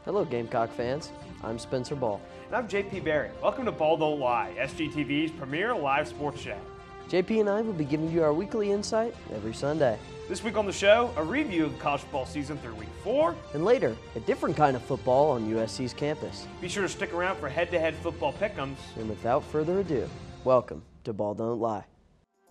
Hello, Gamecock fans. I'm Spencer Ball. And I'm JP Barry. Welcome to Ball Don't Lie, SGTV's premier live sports show. JP and I will be giving you our weekly insight every Sunday. This week on the show, a review of the college football season through week 4. And later, a different kind of football on USC's campus. Be sure to stick around for head-to-head football pick'ems. And without further ado, welcome to Ball Don't Lie.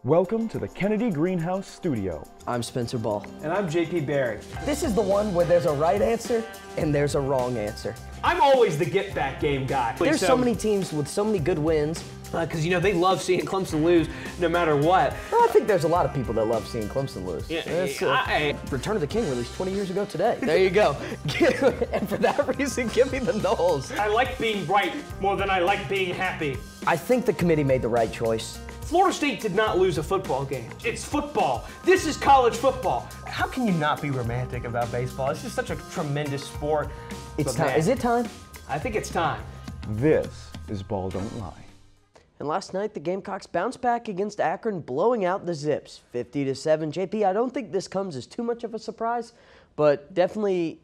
Welcome to the Kennedy Greenhouse Studio. I'm Spencer Ball. And I'm JP Barry. This is the one where there's a right answer and there's a wrong answer. I'm always the get-back game guy. There's so many teams with so many good wins. Because, they love seeing Clemson lose no matter what. Well, I think there's a lot of people that love seeing Clemson lose. Yeah, Return of the King released 20 years ago today. There you go. And for that reason, give me the Noles. I like being right more than I like being happy. I think the committee made the right choice. Florida State did not lose a football game. It's football. This is college football. How can you not be romantic about baseball? It's just such a tremendous sport. It's time. Is it time? I think it's time. This is Ball Don't Lie. And last night, the Gamecocks bounced back against Akron, blowing out the Zips, 50-7. JP, I don't think this comes as too much of a surprise, but definitely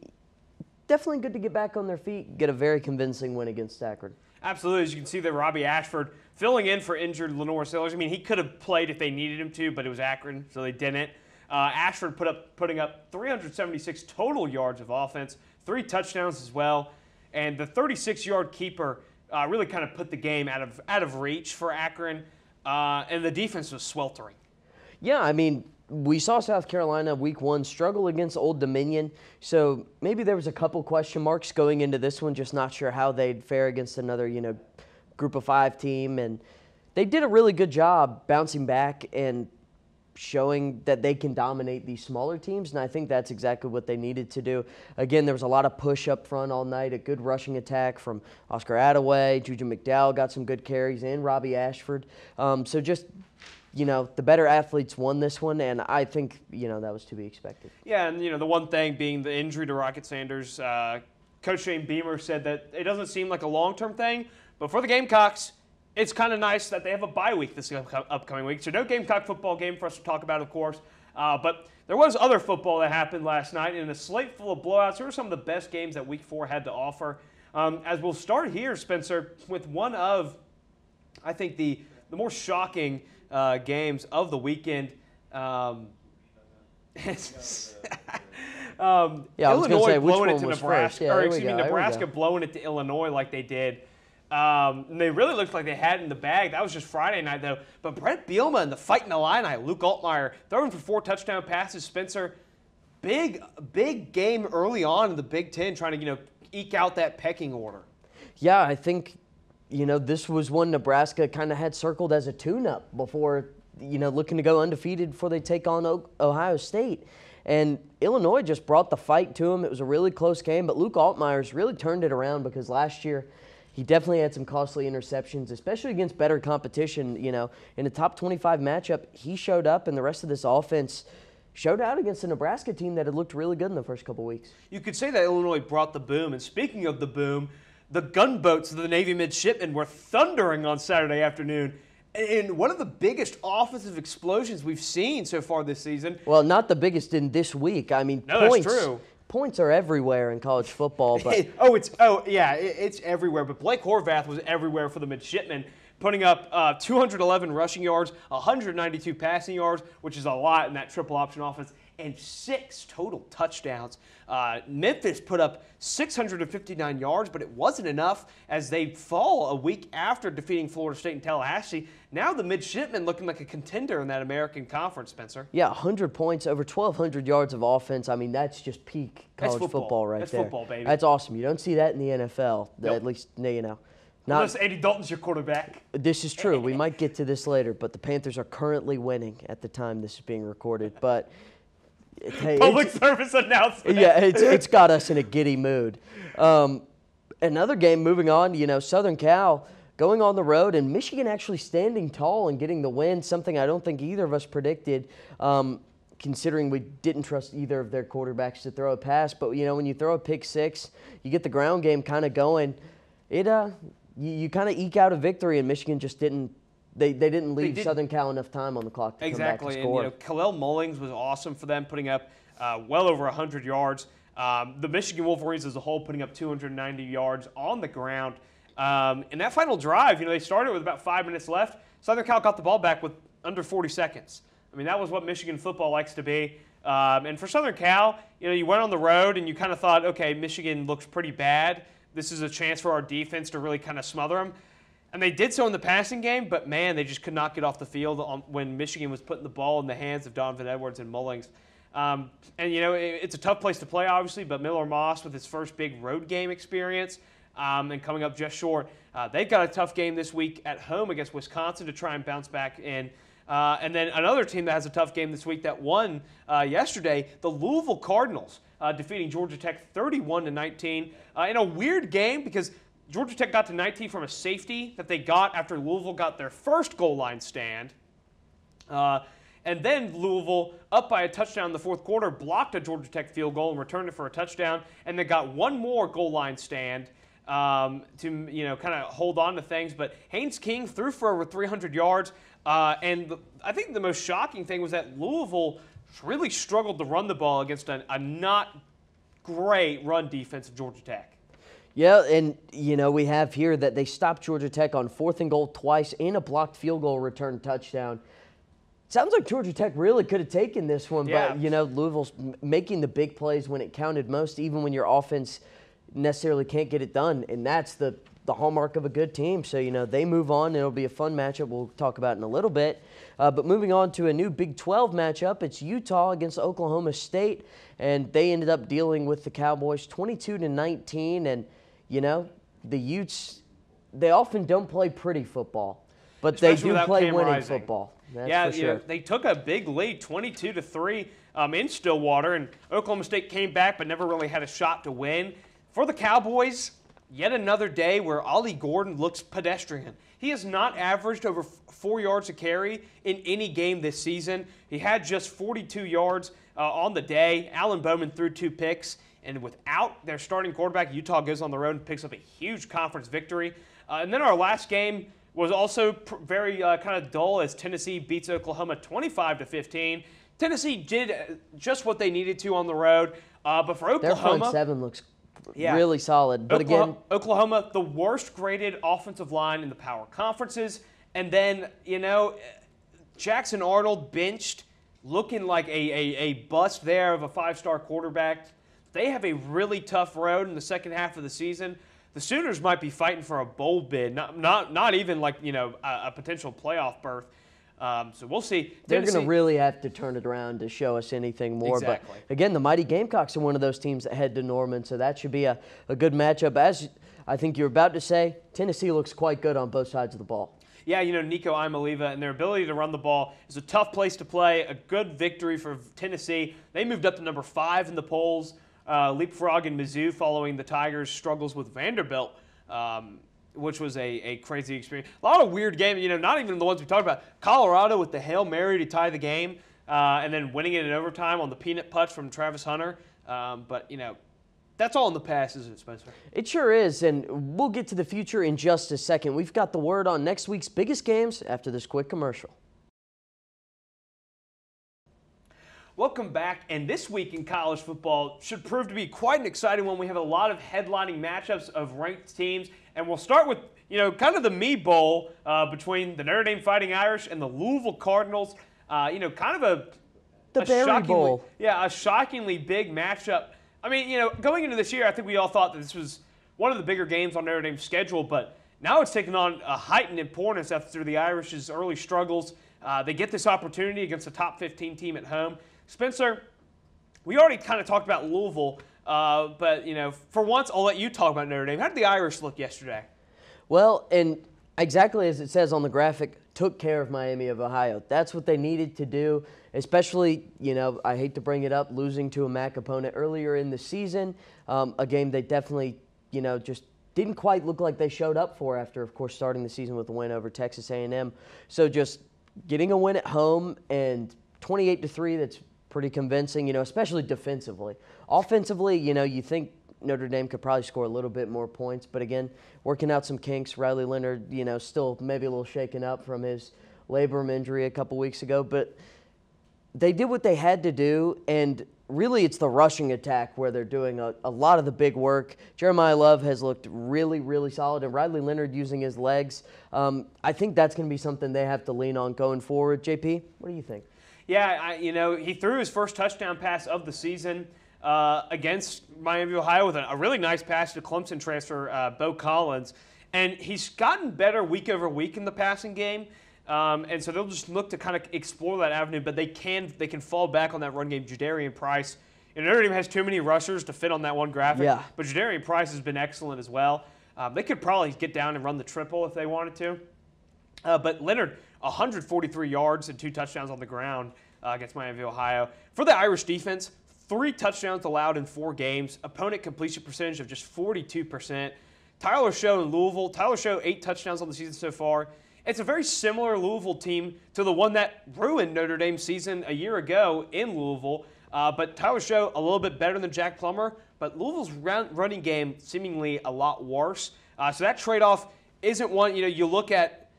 good to get back on their feet, get a very convincing win against Akron. Absolutely. As you can see there, Robbie Ashford filling in for injured Lenore Sailors. He could have played if they needed him to, but it was Akron, so they didn't. Ashford putting up 376 total yards of offense, 3 touchdowns as well, and the 36-yard keeper really kind of put the game out of reach for Akron, and the defense was sweltering. Yeah, we saw South Carolina week 1 struggle against Old Dominion, so maybe there was a couple question marks going into this one, just not sure how they'd fare against another, group of 5 team, and they did a really good job bouncing back and showing that they can dominate these smaller teams, and I think that's exactly what they needed to do. Again, there was a lot of push up front all night, a good rushing attack from Oscar Attaway, Juju McDowell got some good carries, and Robbie Ashford. So just, the better athletes won this one, and I think, that was to be expected. Yeah, and, the one thing being the injury to Rocket Sanders, Coach Shane Beamer said that it doesn't seem like a long-term thing, but for the Gamecocks, it's kind of nice that they have a bye week this upcoming week. So no Gamecock football game for us to talk about, of course. But there was other football that happened last night in a slate full of blowouts. Here were some of the best games that week 4 had to offer. As we'll start here, Spencer, with one of, I think, the more shocking games of the weekend. Illinois blowing it to Nebraska, Nebraska blowing it to Illinois like they did. They really looked like they had it in the bag. That was just Friday night, though. But Brett Bielema and the Fighting Illini, Luke Altmaier, throwing for 4 touchdown passes. Spencer, big game early on in the Big Ten, trying to, eke out that pecking order. Yeah, I think, this was one Nebraska kind of had circled as a tune-up before, looking to go undefeated before they take on Ohio State. And Illinois just brought the fight to them. It was a really close game, but Luke Altmaier's really turned it around because last year he definitely had some costly interceptions, especially against better competition. In a top 25 matchup, he showed up, and the rest of this offense showed out against a Nebraska team that had looked really good in the first couple weeks. You could say that Illinois brought the boom, and speaking of the boom, the gunboats of the Navy midshipmen were thundering on Saturday afternoon in one of the biggest offensive explosions we've seen so far this season. Well, not the biggest in this week. No, points. That's true. Points are everywhere in college football. But it's everywhere. But Blake Horvath was everywhere for the midshipmen, putting up 211 rushing yards, 192 passing yards, which is a lot in that triple option offense, and 6 total touchdowns. Memphis put up 659 yards, but it wasn't enough as they fall a week after defeating Florida State and Tallahassee. Now the midshipmen looking like a contender in that American Conference, Spencer. Yeah, 100 points, over 1,200 yards of offense. That's just peak college football right there. That's football, baby. That's awesome. You don't see that in the NFL, nope. At least, Unless Andy Dalton's your quarterback. This is true. We might get to this later, but the Panthers are currently winning at the time this is being recorded. But hey, public service announcement. Yeah, it's got us in a giddy mood. Another game moving on, Southern Cal going on the road, and Michigan actually standing tall and getting the win, something I don't think either of us predicted, considering we didn't trust either of their quarterbacks to throw a pass. But, when you throw a pick 6, you get the ground game kind of going. You kind of eke out a victory, and Michigan just didn't They didn't leave Southern Cal enough time on the clock to come back and score. And Khalil Mullings was awesome for them, putting up well over 100 yards. The Michigan Wolverines as a whole putting up 290 yards on the ground. In that final drive, they started with about 5 minutes left. Southern Cal got the ball back with under 40 seconds. I mean, that was what Michigan football likes to be. And for Southern Cal, you went on the road and you kind of thought, okay, Michigan looks pretty bad. This is a chance for our defense to really kind of smother them. And they did so in the passing game, but, man, they just could not get off the field when Michigan was putting the ball in the hands of Donovan Edwards and Mullings. And, it's a tough place to play, obviously, but Miller Moss with his first big road game experience and coming up just short, they've got a tough game this week at home against Wisconsin to try and bounce back in. And then another team that has a tough game this week that won yesterday, the Louisville Cardinals, defeating Georgia Tech 31-19 in a weird game because Georgia Tech got to 19 from a safety that they got after Louisville got their first goal line stand. And then Louisville, up by a touchdown in the fourth quarter, blocked a Georgia Tech field goal and returned it for a touchdown. And they got one more goal line stand to kind of hold on to things. But Haynes King threw for over 300 yards. And I think the most shocking thing was that Louisville really struggled to run the ball against a not great run defense of Georgia Tech. Yeah, and, we have here that they stopped Georgia Tech on 4th and goal twice and a blocked field goal return touchdown. Sounds like Georgia Tech really could have taken this one, yeah. But, Louisville's making the big plays when it counted most, even when your offense necessarily can't get it done, and that's the hallmark of a good team. So, they move on. It'll be a fun matchup we'll talk about in a little bit. But moving on to a new Big 12 matchup, it's Utah against Oklahoma State, and they ended up dealing with the Cowboys 22-19, and, the Utes, they often don't play pretty football, but especially they do play winning Rising. Football. That's yeah, for sure. They took a big lead, 22-3 in Stillwater, and Oklahoma State came back but never really had a shot to win. For the Cowboys, yet another day where Ollie Gordon looks pedestrian. He has not averaged over 4 yards a carry in any game this season. He had just 42 yards on the day. Alan Bowman threw 2 picks. And without their starting quarterback, Utah goes on the road and picks up a huge conference victory. And then our last game was also very kind of dull as Tennessee beats Oklahoma 25-15. Tennessee did just what they needed to on the road. But for Oklahoma, their front seven looks really solid. But Oklahoma, the worst graded offensive line in the power conferences. And then, Jackson Arnold benched, looking like a bust there of a 5-star quarterback. They have a really tough road in the second half of the season. The Sooners might be fighting for a bowl bid, not even like a potential playoff berth. So we'll see. They're going to really have to turn it around to show us anything more. Exactly. But again, the mighty Gamecocks are one of those teams that head to Norman, so that should be a good matchup. As I think you're about to say, Tennessee looks quite good on both sides of the ball. Yeah, Nico Imaliva and their ability to run the ball is a tough place to play. A good victory for Tennessee. They moved up to number 5 in the polls. Leapfrog in Mizzou following the Tigers' struggles with Vanderbilt, which was a crazy experience. A lot of weird games, not even the ones we talked about. Colorado with the Hail Mary to tie the game and then winning it in overtime on the peanut putsch from Travis Hunter. But that's all in the past, isn't it, Spencer? It sure is, and we'll get to the future in just a second. We've got the word on next week's biggest games after this quick commercial. Welcome back, and this week in college football should prove to be quite an exciting one. We have a lot of headlining matchups of ranked teams, and we'll start with, kind of the Me Bowl between the Notre Dame Fighting Irish and the Louisville Cardinals. Kind of the Berry Bowl. Yeah, a shockingly big matchup. I mean, going into this year, I think we all thought that this was one of the bigger games on Notre Dame's schedule, but now it's taken on a heightened importance after the Irish's early struggles. They get this opportunity against a top 15 team at home. Spencer, we already kind of talked about Louisville, but, for once, I'll let you talk about Notre Dame. How did the Irish look yesterday? Well, and exactly as it says on the graphic, took care of Miami of Ohio. That's what they needed to do, especially, I hate to bring it up, losing to a MAC opponent earlier in the season, a game they definitely, just didn't quite look like they showed up for after, of course, starting the season with a win over Texas A&M. So just getting a win at home and 28-3, that's pretty convincing, especially defensively. Offensively, you think Notre Dame could probably score a little bit more points, but again, working out some kinks. Riley Leonard, still maybe a little shaken up from his labrum injury a couple weeks ago, but they did what they had to do, and really it's the rushing attack where they're doing a lot of the big work. Jeremiah Love has looked really, really solid, and Riley Leonard using his legs. I think that's going to be something they have to lean on going forward. JP, what do you think? Yeah, he threw his first touchdown pass of the season against Miami of Ohio with a really nice pass to Clemson transfer Bo Collins. And he's gotten better week over week in the passing game. And so they'll just look to kind of explore that avenue, but they can fall back on that run game. Jadarian Price, Notre Dame has too many rushers to fit on that one graphic, but Jadarian Price has been excellent as well. They could probably get down and run the triple if they wanted to. But Leonard, 143 yards and 2 touchdowns on the ground against Miami of Ohio. For the Irish defense, 3 touchdowns allowed in 4 games. Opponent completion percentage of just 42%. Tyler Show in Louisville. Tyler Show, 8 touchdowns on the season so far. It's a very similar Louisville team to the one that ruined Notre Dame's season a year ago in Louisville. But Tyler Show a little bit better than Jack Plummer, but Louisville's running game seemingly a lot worse. So that trade-off isn't one. You look at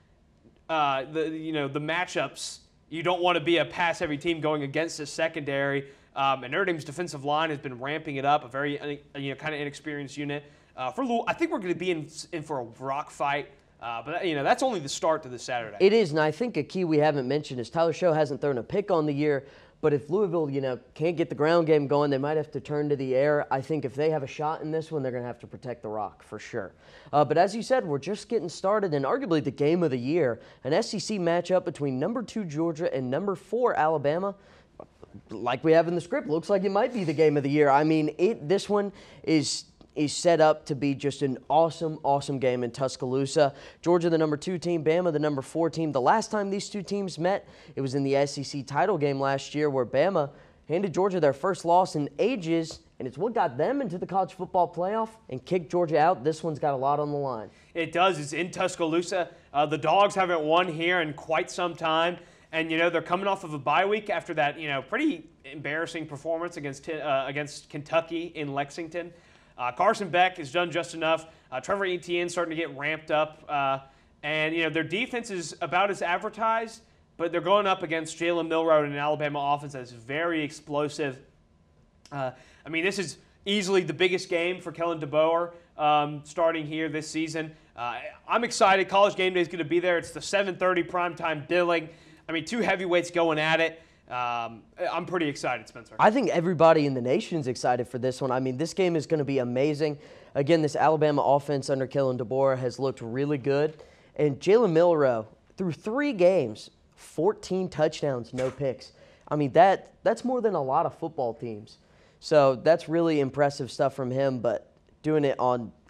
the matchups. You don't want to be a pass-heavy team going against the secondary. And Notre Dame's defensive line has been ramping it up. A very kind of inexperienced unit. For Louisville, I think we're going to be in for a rock fight. But that's only the start to this Saturday. It is, and I think a key we haven't mentioned is Tyler Show hasn't thrown a pick on the year. But if Louisville, can't get the ground game going, they might have to turn to the air. I think if they have a shot in this one, they're going to have to protect the rock for sure. But as you said, we're just getting started, and arguably the game of the year, an SEC matchup between number 2 Georgia and number 4 Alabama. Like we have in the script, looks like it might be the game of the year. I mean, this one is set up to be just an awesome, awesome game in Tuscaloosa. Georgia, the number 2 team, Bama, the number 4 team. The last time these 2 teams met, it was in the SEC title game last year where Bama handed Georgia their first loss in ages, and it's what got them into the college football playoff and kicked Georgia out. This one's got a lot on the line. It does. It's in Tuscaloosa. The Dogs haven't won here in quite some time. And, they're coming off of a bye week after that, pretty embarrassing performance against Kentucky in Lexington. Carson Beck has done just enough. Trevor Etienne starting to get ramped up. And their defense is about as advertised, but they're going up against Jalen Milroe and an Alabama offense that's very explosive. This is easily the biggest game for Kellen DeBoer starting here this season. I'm excited. College Game Day is going to be there. It's the 7:30 primetime billing. 2 heavyweights going at it. I'm pretty excited, Spencer. I think everybody in the nation's excited for this one. This game is going to be amazing. Again, this Alabama offense under Kellen DeBoer has looked really good. And Jalen Milroe, through 3 games, 14 touchdowns, no picks. That's more than a lot of football teams. So that's really impressive stuff from him, but doing it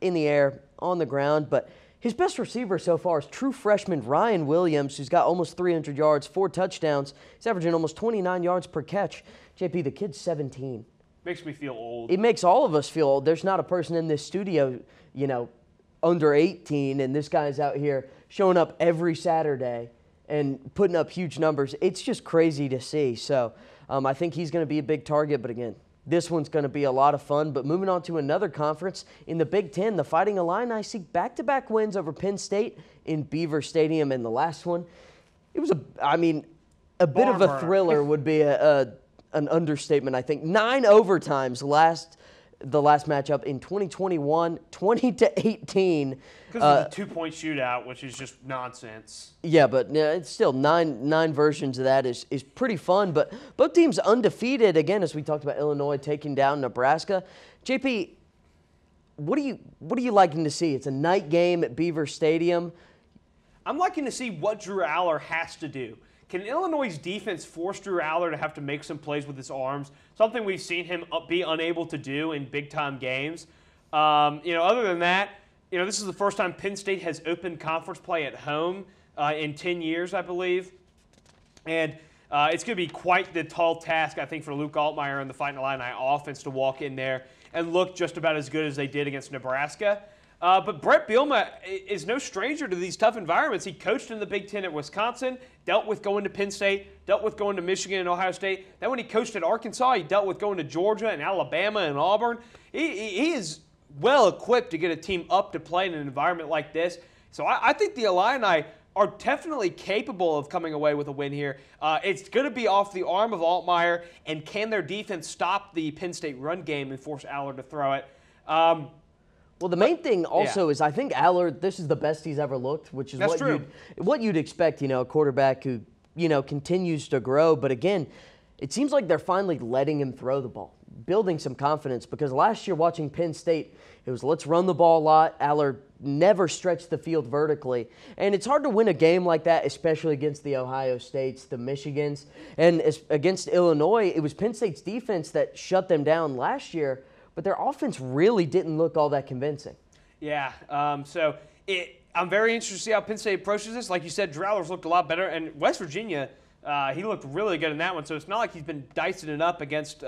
in the air, on the ground. But his best receiver so far is true freshman Ryan Williams, who's got almost 300 yards, 4 touchdowns. He's averaging almost 29 yards per catch. JP, the kid's 17. Makes me feel old. It makes all of us feel old. There's not a person in this studio, under 18, and this guy's out here showing up every Saturday and putting up huge numbers. It's just crazy to see. So I think he's going to be a big target, but again, this one's going to be a lot of fun. But moving on to another conference, in the Big Ten, the Fighting Illini seek back-to-back wins over Penn State in Beaver Stadium. And the last one, it was a bit of a thriller would be an understatement, I think. 9 overtimes the last matchup in 2021, 20-18. Because of the 2-point shootout, which is just nonsense. Yeah, but it's still nine versions of that is pretty fun. But both teams undefeated, again, as we talked about Illinois taking down Nebraska. JP, what are you liking to see? It's a night game at Beaver Stadium. I'm liking to see what Drew Aller has to do. Can Illinois' defense force Drew Aller to have to make some plays with his arms? Something we've seen him be unable to do in big-time games. Other than that, this is the first time Penn State has opened conference play at home in 10 years, I believe. And it's going to be quite the tall task, I think, for Luke Altmaier and the Fighting Illini offense to walk in there and look just about as good as they did against Nebraska. But Brett Bielema is no stranger to these tough environments. He coached in the Big Ten at Wisconsin, dealt with going to Penn State, dealt with going to Michigan and Ohio State. Then when he coached at Arkansas, he dealt with going to Georgia and Alabama and Auburn. He is well equipped to get a team up to play in an environment like this. So I think the Illini are definitely capable of coming away with a win here. It's going to be off the arm of Altmaier, and can their defense stop the Penn State run game and force Allard to throw it? Well, the main thing also is I think Allard, this is the best he's ever looked, which is what you'd expect, a quarterback who, continues to grow. But again, it seems like they're finally letting him throw the ball, building some confidence, because last year watching Penn State, it was let's run the ball a lot. Allard never stretched the field vertically. And it's hard to win a game like that, especially against the Ohio States, the Michigans. And against Illinois, it was Penn State's defense that shut them down last year, but their offense really didn't look all that convincing. Yeah, I'm very interested to see how Penn State approaches this. Like you said, Drowler's looked a lot better, and West Virginia, he looked really good in that one. So it's not like he's been dicing it up against,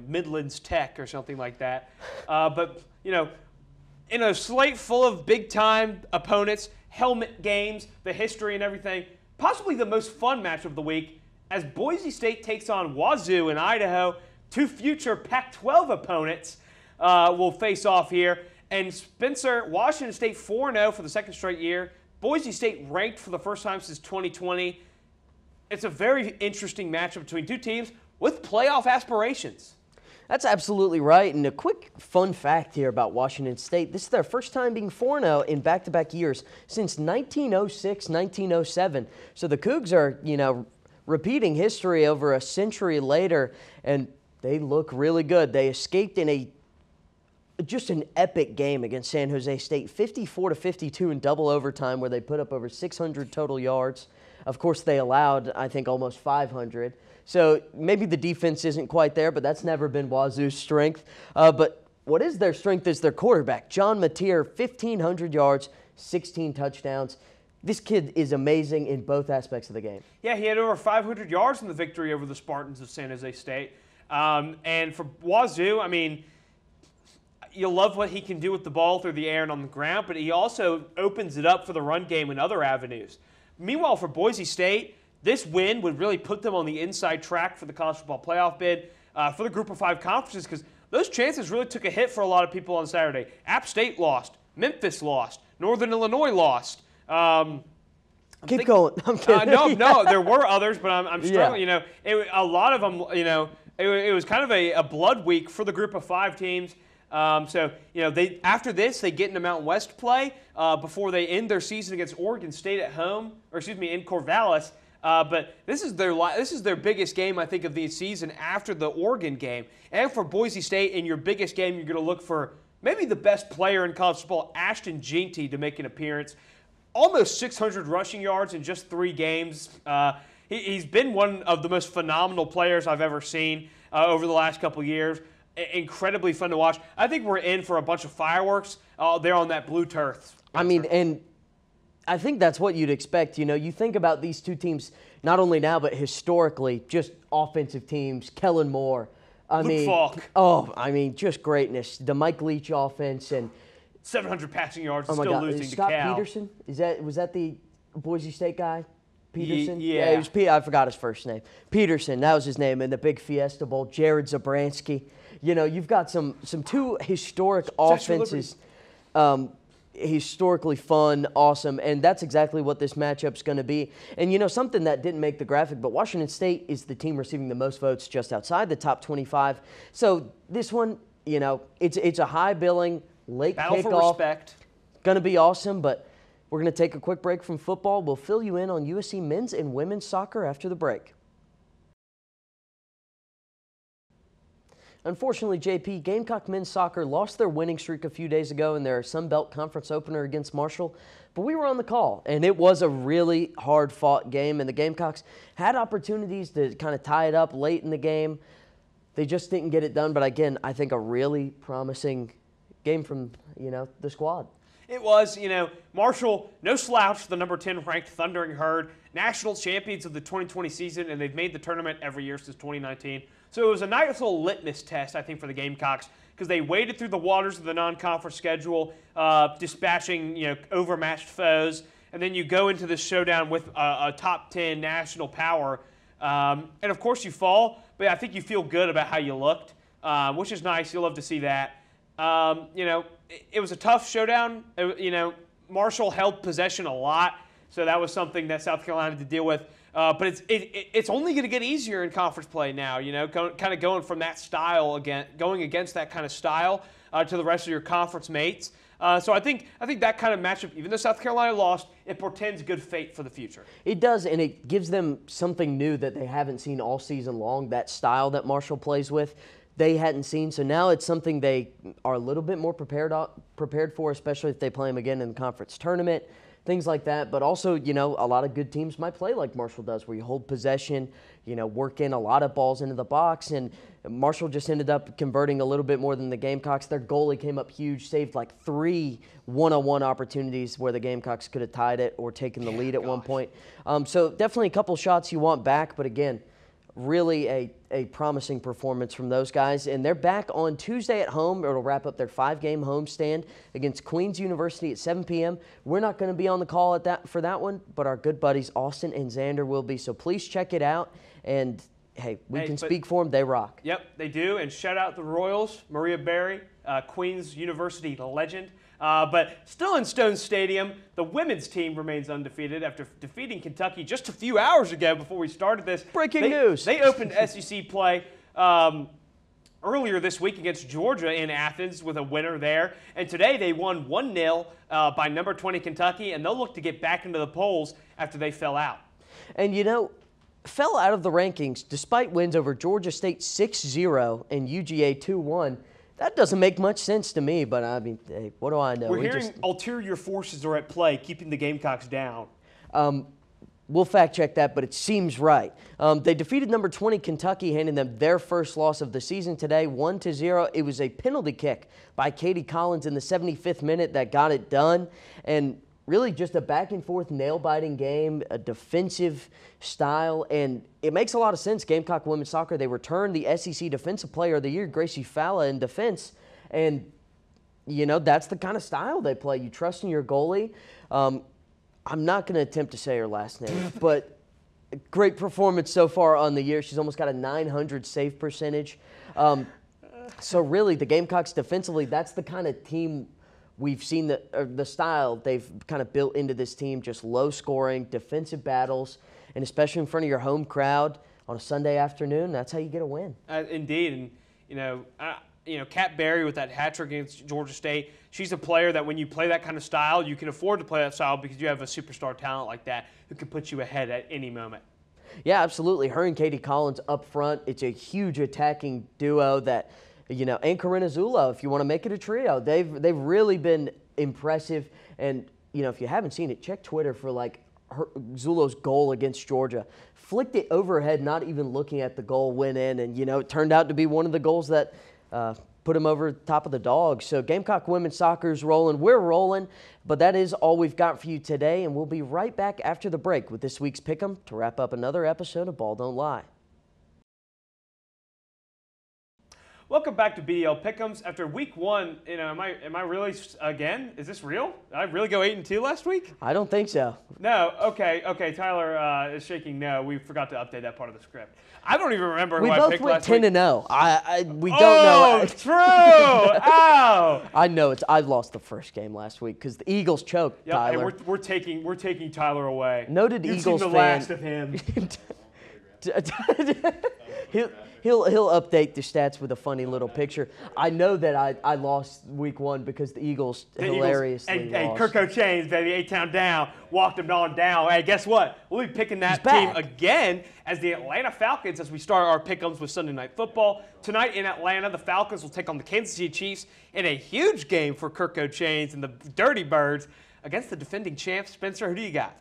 Midlands Tech or something like that. But in a slate full of big-time opponents, helmet games, the history and everything, possibly the most fun match of the week, as Boise State takes on Wazoo in Idaho, two future Pac-12 opponents. Will face off here. And Spencer, Washington State 4-0 for the second straight year. Boise State ranked for the first time since 2020. It's a very interesting matchup between two teams with playoff aspirations. That's absolutely right. And a quick fun fact here about Washington State. This is their first time being 4-0 in back-to-back years since 1906, 1907. So the Cougs are, repeating history over a century later, and they look really good. They escaped in just an epic game against San Jose State, 54-52 in double overtime, where they put up over 600 total yards. Of course, they allowed, I think, almost 500. So maybe the defense isn't quite there, but that's never been Wazoo's strength. But what is their strength is their quarterback, John Mateer, 1,500 yards, 16 touchdowns. This kid is amazing in both aspects of the game. Yeah, he had over 500 yards in the victory over the Spartans of San Jose State. And for Wazoo, you love what he can do with the ball through the air and on the ground, but he also opens it up for the run game in other avenues. Meanwhile, for Boise State, this win would really put them on the inside track for the college football playoff bid for the Group of Five conferences, because those chances really took a hit for a lot of people on Saturday. App State lost. Memphis lost. Northern Illinois lost. Keep going. I'm kidding. No, there were others, but I'm struggling. Yeah. A lot of them, it was kind of a blood week for the Group of Five teams. They after this, they get into Mountain West play before they end their season against Oregon State at home, in Corvallis. But this is their biggest game, I think, of the season after the Oregon game. And for Boise State, in your biggest game, you're going to look for maybe the best player in college football, Ashton Jeanty, to make an appearance. Almost 600 rushing yards in just 3 games. He's been one of the most phenomenal players I've ever seen over the last couple years. Incredibly fun to watch. I think we're in for a bunch of fireworks there on that blue turf. And I think that's what you'd expect. You think about these two teams, not only now, but historically, just offensive teams. Kellen Moore. Luke Falk. Just greatness. The Mike Leach offense and 700 passing yards and still losing to Cal. Scott Peterson? Was that the Boise State guy? Peterson? Yeah. It was I forgot his first name. Peterson, that was his name, in the big Fiesta Bowl. Jared Zabransky. You've got some two historic offenses, historically fun, awesome, and that's exactly what this matchup's going to be. And, something that didn't make the graphic, but Washington State is the team receiving the most votes just outside the top 25. So this one, it's a high-billing, late battle kickoff. For respect. Going to be awesome, but we're going to take a quick break from football. We'll fill you in on USC men's and women's soccer after the break. Unfortunately, JP, Gamecock men's soccer lost their winning streak a few days ago in their Sun Belt Conference opener against Marshall, but we were on the call, and it was a really hard-fought game, and the Gamecocks had opportunities to kind of tie it up late in the game. They just didn't get it done, but again, I think a really promising game from, the squad. It was, Marshall, no slouch, the number 10 ranked Thundering Herd, national champions of the 2020 season, and they've made the tournament every year since 2019. So it was a nice little litmus test, I think, for the Gamecocks, because they waded through the waters of the non-conference schedule, dispatching, overmatched foes, and then you go into this showdown with a top 10 national power. And, of course, you fall, but I think you feel good about how you looked, which is nice. You'll love to see that. It was a tough showdown. Marshall held possession a lot. So that was something that South Carolina had to deal with. But it's only going to get easier in conference play now, kind of going from that style again, going against that kind of style to the rest of your conference mates. So I think that kind of matchup, even though South Carolina lost, it portends good fate for the future. It does, and it gives them something new that they haven't seen all season long, that style that Marshall plays with. They hadn't seen, so now it's something they are a little bit more prepared for, especially if they play them again in the conference tournament, things like that. But also, a lot of good teams might play like Marshall does, where you hold possession, work in a lot of balls into the box, and Marshall just ended up converting a little bit more than the Gamecocks. Their goalie came up huge, saved like 3 one-on-one opportunities where the Gamecocks could have tied it or taken the lead at one point. So definitely a couple shots you want back, but again, really a promising performance from those guys. And they're back on Tuesday at home. It'll wrap up their 5-game homestand against Queens University at 7 p.m. We're not going to be on the call for that one, but our good buddies Austin and Xander will be. So please check it out. And, hey, we can speak for them. They rock. Yep, they do. And shout out the Royals, Maria Berry, Queens University legend. But still in Stone Stadium, the women's team remains undefeated after defeating Kentucky just a few hours ago before we started this. Breaking news. They opened SEC play earlier this week against Georgia in Athens with a winner there. And today they won 1-0 by number 20 Kentucky, and they'll look to get back into the polls after they fell out. And, fell out of the rankings despite wins over Georgia State 6-0 and UGA 2-1. That doesn't make much sense to me, but I mean, hey, what do I know? We're hearing ulterior forces are at play, keeping the Gamecocks down. We'll fact check that, but it seems right. They defeated number 20 Kentucky, handing them their first loss of the season today, 1-0. It was a penalty kick by Katie Collins in the 75th minute that got it done. And really just a back-and-forth, nail-biting game, a defensive style, and it makes a lot of sense. Gamecock women's soccer, they returned the SEC Defensive Player of the Year, Gracie Falla, in defense, and, that's the kind of style they play. You trust in your goalie. I'm not going to attempt to say her last name, but great performance so far on the year. She's almost got a 900 save percentage. So really, the Gamecocks defensively, that's the kind of team we've seen, the style they've kind of built into this team, just low scoring, defensive battles, and especially in front of your home crowd on a Sunday afternoon, that's how you get a win. Indeed. And, Kat Berry with that hat trick against Georgia State, she's a player that when you play that kind of style, you can afford to play that style because you have a superstar talent like that who can put you ahead at any moment. Yeah, absolutely. Her and Katie Collins up front, it's a huge attacking duo that – and Corinna Zulo, if you want to make it a trio. They've really been impressive. And, if you haven't seen it, check Twitter for, Zulo's goal against Georgia. Flicked it overhead, not even looking at the goal, went in. And, it turned out to be one of the goals that put him over top of the Dogs. So Gamecock women's soccer is rolling. We're rolling. But that is all we've got for you today. And we'll be right back after the break with this week's Pick'em to wrap up another episode of Ball Don't Lie. Welcome back to BDL Pick'ems. After week 1, am I really again? Is this real? Did I really go 8-2 last week? I don't think so. No. Okay. Tyler is shaking no. We forgot to update that part of the script. I don't even remember who I picked last week. We both went 10-0. We don't know. Oh, true. Ow. I know I lost the first game last week because the Eagles choked. Yep, Tyler. And we're taking Tyler away. Noted You've Eagles seen the fan. last of him. He'll update the stats with a funny little picture. I know that I lost week 1 because the Eagles hilariously lost. Hey, Kirko Chains, baby, A-Town down, walked him on down. Hey, guess what? We'll be picking that team again as the Atlanta Falcons as we start our pick'ems with Sunday Night Football. Tonight in Atlanta, the Falcons will take on the Kansas City Chiefs in a huge game for Kirko Chains and the Dirty Birds against the defending champs. Spencer, who do you got?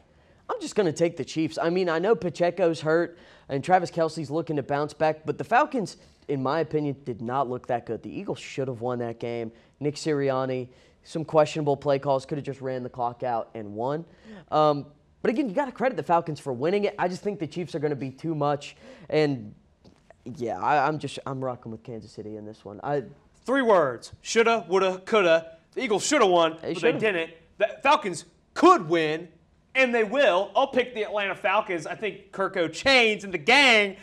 I'm just going to take the Chiefs. I mean, I know Pacheco's hurt and Travis Kelce's looking to bounce back, but the Falcons, in my opinion, did not look that good. The Eagles should have won that game. Nick Sirianni, some questionable play calls, could have just ran the clock out and won. But again, you got to credit the Falcons for winning it. I just think the Chiefs are going to be too much. And yeah, I'm rocking with Kansas City in this one. 3 words: shoulda, woulda, coulda. The Eagles should have won, but they didn't. The Falcons could win. And they will. I'll pick the Atlanta Falcons. I think Kirko Chains and the gang,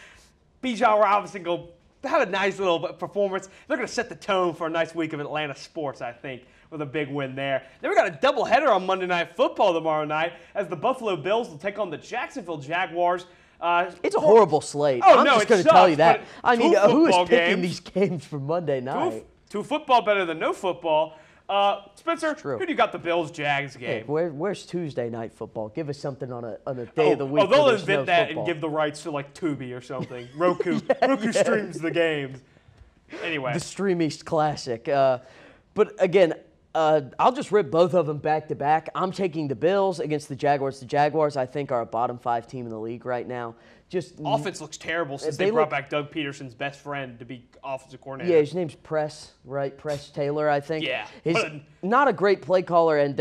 Bijan Robinson, go have a nice little performance. They're going to set the tone for a nice week of Atlanta sports, I think. with a big win there. Then we got a doubleheader on Monday Night Football tomorrow night as the Buffalo Bills will take on the Jacksonville Jaguars. It's a horrible slate. Oh, I'm no, just it going to sucks, tell you that. but I mean, two who is football picking games. these games for Monday night? Two football better than no football. Spencer, True. who do you got the Bills-Jags game? Hey, where's Tuesday night football? Give us something on a day of the week. they'll where there's invent no that football. and give the rights to like Tubi or something. Roku streams the games. Anyway. The Stream East Classic. But again, I'll just rip both of them back to back. I'm taking the Bills against the Jaguars. The Jaguars, I think, are a bottom 5 team in the league right now. Just Offense looks terrible since they brought back Doug Peterson's best friend to be offensive coordinator. Yeah, his name's Press, right? Press Taylor, I think. Yeah. He's not a great play caller, and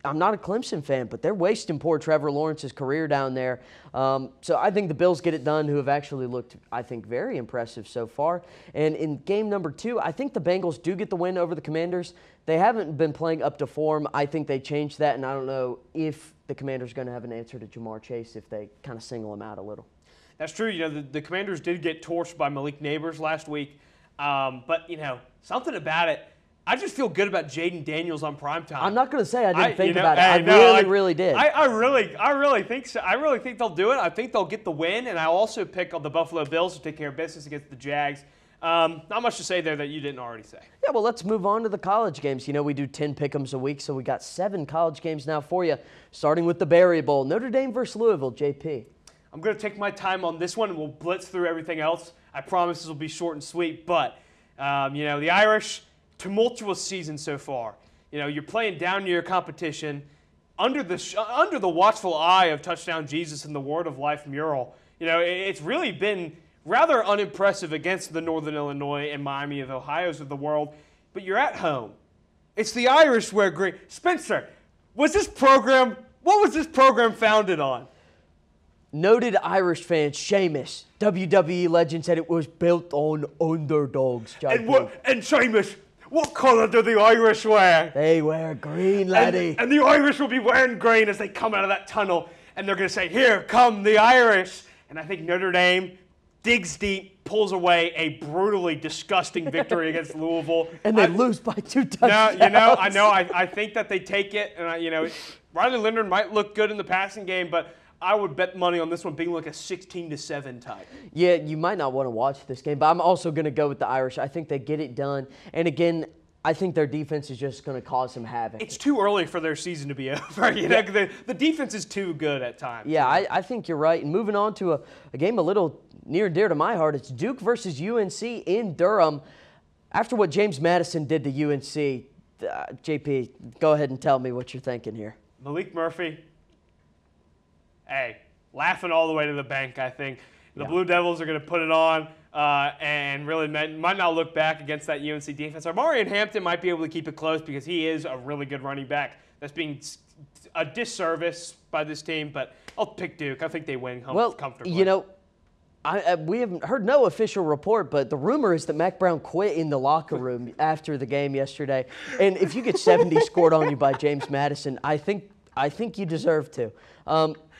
I'm not a Clemson fan, but they're wasting poor Trevor Lawrence's career down there. So I think the Bills get it done, who have actually looked, I think, very impressive so far. And in game number 2, I think the Bengals do get the win over the Commanders. They haven't been playing up to form. I think they changed that, and I don't know if the Commanders are going to have an answer to Jamar Chase if they kind of single him out a little. That's true. You know, the Commanders did get torched by Malik Neighbors last week. But, you know, something about it. I just feel good about Jaden Daniels on primetime. I'm not going to say I didn't think about it. I really did. I really think so. I really think they'll do it. I think they'll get the win, and I'll also pick on the Buffalo Bills to take care of business against the Jags. Not much to say there that you didn't already say. Yeah, well, let's move on to the college games. You know, we do 10 pick'ems a week, so we got 7 college games now for you, starting with the Berry Bowl. Notre Dame versus Louisville, JP. I'm going to take my time on this one, and we'll blitz through everything else. I promise this will be short and sweet, but, you know, the Irish, tumultuous season so far. You know, you're playing down to your competition under the watchful eye of Touchdown Jesus and the Word of Life mural. You know, it's really been rather unimpressive against the Northern Illinois and Miami of Ohio's of the world, but you're at home. It's the Irish wear green. Spencer, what was this program founded on? Noted Irish fan Sheamus, WWE legend, said it was built on underdogs. And Seamus, what colour do the Irish wear? They wear green, laddie. And the Irish will be wearing green as they come out of that tunnel, and they're going to say, "Here come the Irish." And I think Notre Dame digs deep, pulls away a brutally disgusting victory against Louisville. And they lose by 2 touchdowns. No, you know, I think that they take it, and you know, Riley Leonard might look good in the passing game, but I would bet money on this one being like a 16-7 type. Yeah, you might not want to watch this game, but I'm also going to go with the Irish. I think they get it done. And again, I think their defense is just going to cause some havoc. It's too early for their season to be over. You know, the defense is too good at times. Yeah, I think you're right. And moving on to a game a little near and dear to my heart, it's Duke versus UNC in Durham. After what James Madison did to UNC, JP, go ahead and tell me what you're thinking here. Malik Murphy. Hey, laughing all the way to the bank, I think. The Blue Devils are going to put it on and really might not look back against that UNC defense. Amarian Hampton might be able to keep it close because he is a really good running back. That's being a disservice by this team, but I'll pick Duke. I think they win comfortably. You know, we haven't heard no official report, but the rumor is that Mac Brown quit in the locker room after the game yesterday. And if you get 70 scored on you by James Madison, I think you deserve to.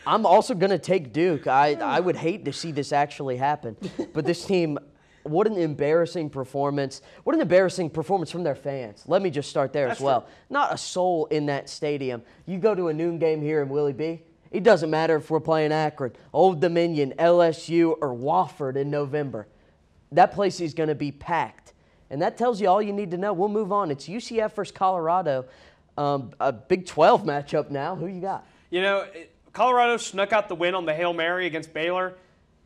I'm also going to take Duke. I would hate to see this actually happen. But this team, what an embarrassing performance. What an embarrassing performance from their fans. Let me just start there as well. True. Not a soul in that stadium. You go to a noon game here in Willie B., it doesn't matter if we're playing Akron, Old Dominion, LSU, or Wofford in November. That place is going to be packed. And that tells you all you need to know. We'll move on. It's UCF versus Colorado. A Big 12 matchup now. Who you got? You know, Colorado snuck out the win on the Hail Mary against Baylor,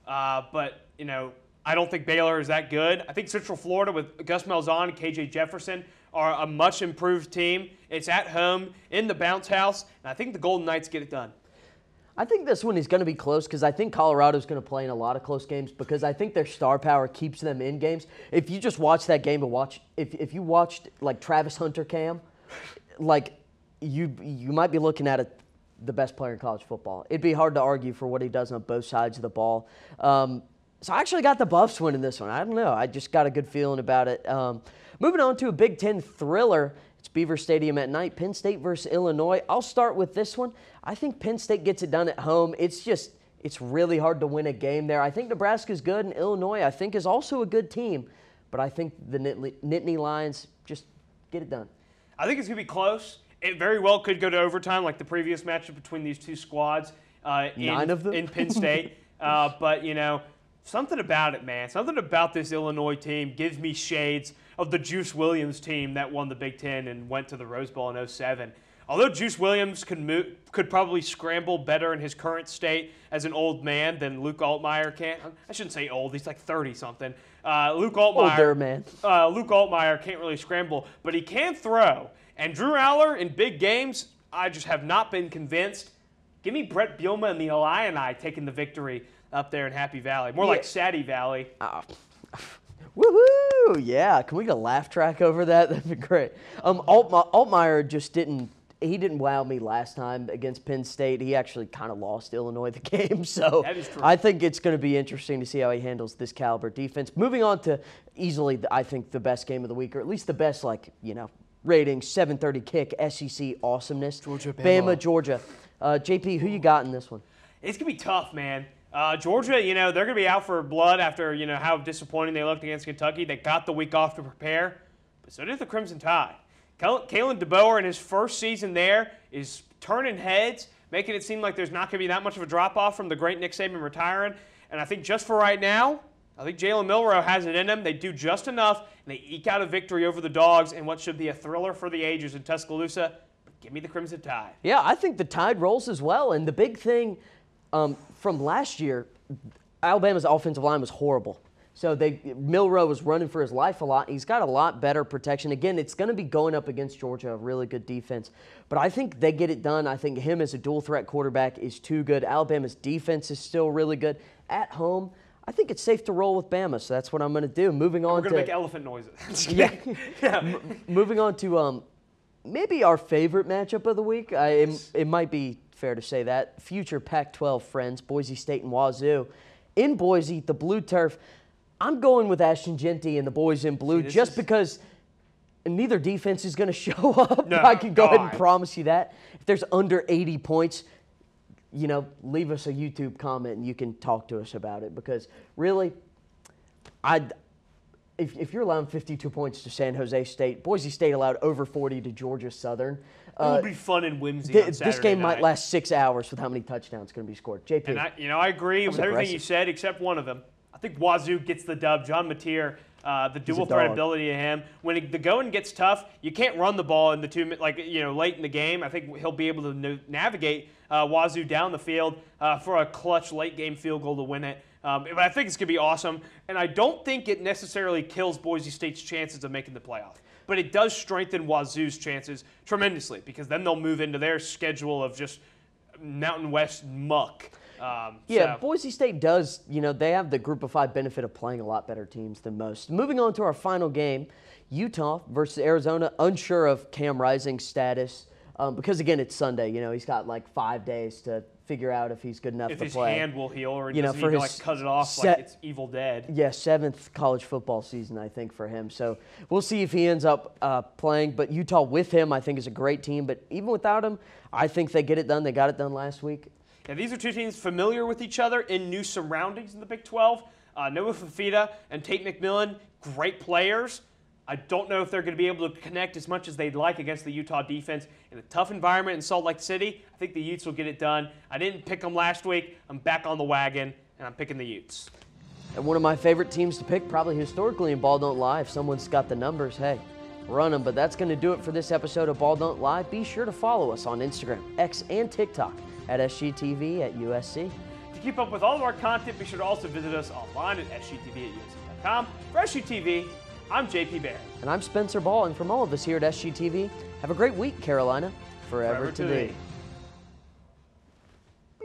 but, you know, I don't think Baylor is that good. I think Central Florida with Gus Malzahn and KJ Jefferson are a much improved team. It's at home in the bounce house, and I think the Golden Knights get it done. I think this one is going to be close because I think Colorado's going to play in a lot of close games because I think their star power keeps them in games. If you just watch that game and if you watched like Travis Hunter Cam, like you might be looking at the best player in college football. It'd be hard to argue for what he does on both sides of the ball. So I actually got the Buffs winning this one. I don't know. I just got a good feeling about it. Moving on to a Big Ten thriller. It's Beaver Stadium at night. Penn State versus Illinois. I'll start with this one. I think Penn State gets it done at home. It's really hard to win a game there. I think Nebraska's good, and Illinois, I think, is also a good team. But I think the Nittany Lions just get it done. I think it's going to be close. It very well could go to overtime like the previous matchup between these two squads in Penn State. But, you know, something about it, man. Something about this Illinois team gives me shades of the Juice Williams team that won the Big Ten and went to the Rose Bowl in 07. Although Juice Williams could probably scramble better in his current state as an old man than Luke Altmaier can. I shouldn't say old. He's like 30-something. Luke Altmaier can't really scramble, but he can throw. And Drew Aller in big games, I just have not been convinced. Give me Brett Bielema and the Illini taking the victory up there in Happy Valley. More like Sadie Valley. Woohoo! Yeah, can we get a laugh track over that? That'd be great. Altmaier just didn't wow me last time against Penn State. He actually kind of lost Illinois the game. So that is true. I think it's going to be interesting to see how he handles this caliber defense. Moving on to easily, I think, the best game of the week, or at least the best, rating, 7:30 kick, SEC awesomeness. Bama, Georgia. JP, who you got in this one? It's going to be tough, man. Georgia, they're going to be out for blood after, how disappointing they looked against Kentucky. They got the week off to prepare, but so did the Crimson Tide. Kalen DeBoer in his first season there is turning heads, making it seem like there's not going to be that much of a drop-off from the great Nick Saban retiring. And I think just for right now, I think Jalen Milroe has it in them. They do just enough, and they eke out a victory over the Dogs in what should be a thriller for the ages in Tuscaloosa. But give me the Crimson Tide. Yeah, I think the Tide rolls as well. And the big thing from last year, Alabama's offensive line was horrible. So Milroe was running for his life a lot. He's got a lot better protection. Again, it's going to be going up against Georgia, a really good defense. But I think they get it done. I think him as a dual-threat quarterback is too good. Alabama's defense is still really good. At home, I think it's safe to roll with Bama, so that's what I'm going to do. Moving on We're going to make elephant noises. Yeah. Moving on to maybe our favorite matchup of the week. It might be fair to say that. Future Pac-12 friends, Boise State and Wazoo. In Boise, the blue turf. I'm going with Ashton Genty and the boys in blue because neither defense is going to show up. No, I can go ahead and promise you that. If there's under 80 points, leave us a YouTube comment and you can talk to us about it because really, if you're allowing 52 points to San Jose State, Boise State allowed over 40 to Georgia Southern. It will be fun and whimsy on Saturday This game night. might last 6 hours with how many touchdowns going to be scored. JP. And I agree with everything you said except one of them. I think Wazoo gets the dub. John Mateer, the dual threat ability of him. When the going gets tough, you can't run the ball in the late in the game. I think he'll be able to navigate Wazoo down the field for a clutch late game field goal to win it. But I think it's going to be awesome. And I don't think it necessarily kills Boise State's chances of making the playoff. But it does strengthen Wazoo's chances tremendously because then they'll move into their schedule of just Mountain West muck. Boise State does, they have the Group of 5 benefit of playing a lot better teams than most. Moving on to our final game, Utah versus Arizona, unsure of Cam Rising's status because, again, it's Sunday. He's got like 5 days to figure out if he's good enough to play. If his hand will heal or does he need to cut it off like it's Evil Dead. Yeah, 7th college football season, I think, for him. So we'll see if he ends up playing. But Utah with him, I think, is a great team. But even without him, I think they get it done. They got it done last week. Yeah, these are two teams familiar with each other in new surroundings in the Big 12. Noah Fafita and Tate McMillan, great players. I don't know if they're going to be able to connect as much as they'd like against the Utah defense in a tough environment in Salt Lake City. I think the Utes will get it done. I didn't pick them last week. I'm back on the wagon, and I'm picking the Utes. And one of my favorite teams to pick, probably historically in Ball Don't Lie. If someone's got the numbers, hey, run them. But that's going to do it for this episode of Ball Don't Lie. Be sure to follow us on Instagram, X, and TikTok at SGTV at USC. To keep up with all of our content, be sure to also visit us online at sgtv@usc.com. For SGTV, I'm JP Barrett. And I'm Spencer Ball. And from all of us here at SGTV, have a great week, Carolina. Forever to thee.